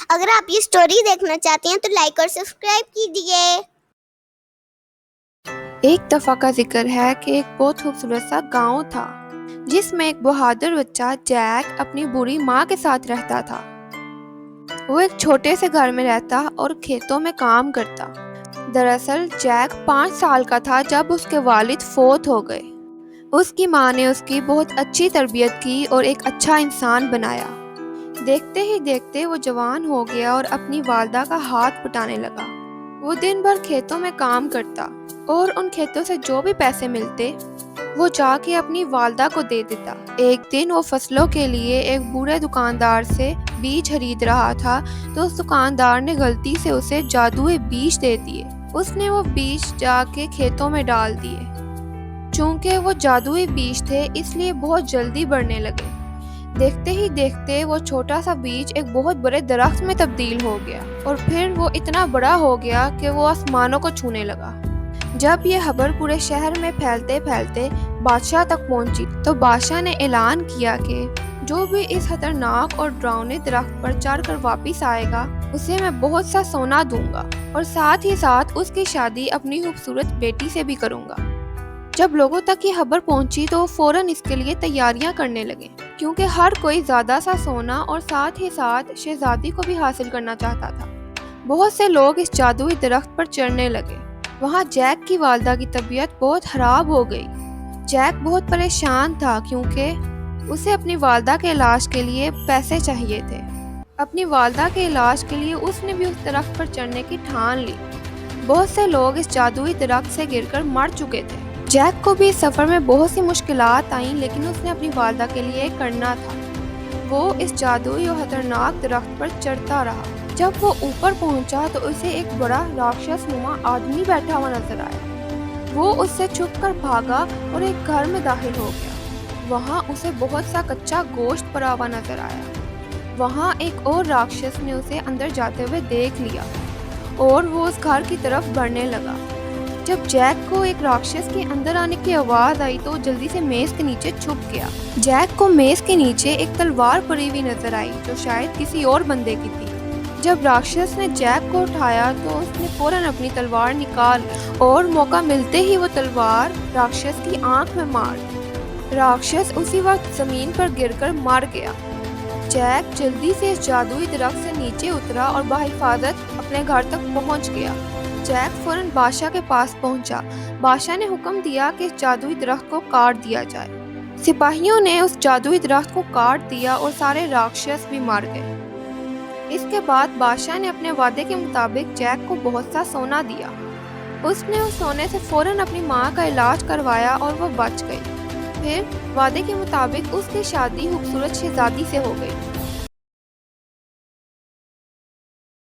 اگر آپ یہ سٹوری دیکھنا چاہتے ہیں تو لائک اور سبسکرائب کیجیے۔ ایک دفعہ کا ذکر ہے کہ ایک بہت خوبصورت سا گاؤں تھا جس میں ایک بہادر بچہ جیک اپنی بوڑھی ماں کے ساتھ رہتا تھا۔ وہ ایک چھوٹے سے گھر میں رہتا اور کھیتوں میں کام کرتا۔ دراصل جیک 5 سال کا تھا جب اس کے والد فوت ہو گئے۔ اس کی ماں نے اس کی بہت اچھی تربیت کی اور ایک اچھا انسان بنایا۔ دیکھتے ہی دیکھتے وہ جوان ہو گیا اور اپنی والدہ کا ہاتھ پٹانے لگا۔ وہ دن بھر کھیتوں میں کام کرتا اور ان کھیتوں سے جو بھی پیسے ملتے وہ جا کے اپنی والدہ کو دے دیتا۔ ایک دن وہ فصلوں کے لیے ایک بوڑھے دکاندار سے بیج خرید رہا تھا تو اس دکاندار نے غلطی سے اسے جادوئی بیج دے دیے۔ اس نے وہ بیج جا کے کھیتوں میں ڈال دیے۔ چونکہ وہ جادوئی بیج تھے اس لیے بہت جلدی بڑھنے لگے۔ دیکھتے ہی دیکھتے وہ چھوٹا سا بیج ایک بہت بڑے درخت میں تبدیل ہو گیا اور پھر وہ اتنا بڑا ہو گیا کہ وہ آسمانوں کو چھونے لگا۔ جب یہ خبر پورے شہر میں پھیلتے پھیلتے بادشاہ تک پہنچی تو بادشاہ نے اعلان کیا کہ جو بھی اس خطرناک اور ڈراؤنے درخت پر چڑھ کر واپس آئے گا اسے میں بہت سا سونا دوں گا اور ساتھ ہی ساتھ اس کی شادی اپنی خوبصورت بیٹی سے بھی کروں گا۔ جب لوگوں تک یہ خبر پہنچی تو وہ فوراً اس کے لیے تیاریاں کرنے لگے کیونکہ ہر کوئی زیادہ سا سونا اور ساتھ ہی ساتھ شہزادی کو بھی حاصل کرنا چاہتا تھا۔ بہت سے لوگ اس جادوئی درخت پر چڑھنے لگے۔ وہاں جیک کی والدہ کی طبیعت بہت خراب ہو گئی۔ جیک بہت پریشان تھا کیونکہ اسے اپنی والدہ کے علاج کے لیے پیسے چاہیے تھے۔ اپنی والدہ کے علاج کے لیے اس نے بھی اس درخت پر چڑھنے کی ٹھان لی۔ بہت سے لوگ اس جادوئی درخت سے گر کر مر چکے تھے۔ جیک کو بھی اس سفر میں بہت سی مشکلات آئیں لیکن اس نے اپنی والدہ کے لیے کرنا تھا۔ وہ اس جادوئی اور خطرناک درخت پر چڑھتا رہا۔ جب وہ اوپر پہنچا تو اسے ایک بڑا راکشس نما آدمی بیٹھا ہوا نظر آیا۔ وہ اس سے چھپ کر بھاگا اور ایک گھر میں داخل ہو گیا۔ وہاں اسے بہت سا کچا گوشت پڑا ہوا نظر آیا۔ وہاں ایک اور راکشس نے اسے اندر جاتے ہوئے دیکھ لیا اور وہ اس گھر کی طرف بڑھنے لگا۔ جب جیک کو ایک راکشس کے اندر آنے کی آواز آئی تو جلدی سے میز کے نیچے چھپ گیا۔ جیک کو میز کے نیچے ایک تلوار پڑی ہوئی نظر آئی جو شاید کسی اور بندے کی تھی۔ جب راکشس نے جیک کو اٹھایا تو اس نے فوراً اپنی تلوار نکال اور موقع ملتے ہی وہ تلوار راکشس کی آنکھ میں مار دی۔ راکشس اسی وقت زمین پر گر کر مر گیا۔ جیک جلدی سے اس جادوئی درخت سے نیچے اترا اور بحفاظت اپنے گھر تک پہنچ گیا۔ جیک فوراً بادشاہ کے پاس پہنچا۔ بادشاہ نے حکم دیا کہ اس جادوئی درخت کو کاٹ دیا جائے۔ سپاہیوں نے اس جادوئی درخت کو کاٹ دیا اور سارے راکشس بھی مر گئے۔ اس کے بعد بادشاہ نے اپنے وعدے کے مطابق جیک کو بہت سا سونا دیا۔ اس نے اس سونے سے فوراً اپنی ماں کا علاج کروایا اور وہ بچ گئی۔ پھر وعدے کے مطابق اس کی شادی خوبصورت شہزادی سے ہو گئی۔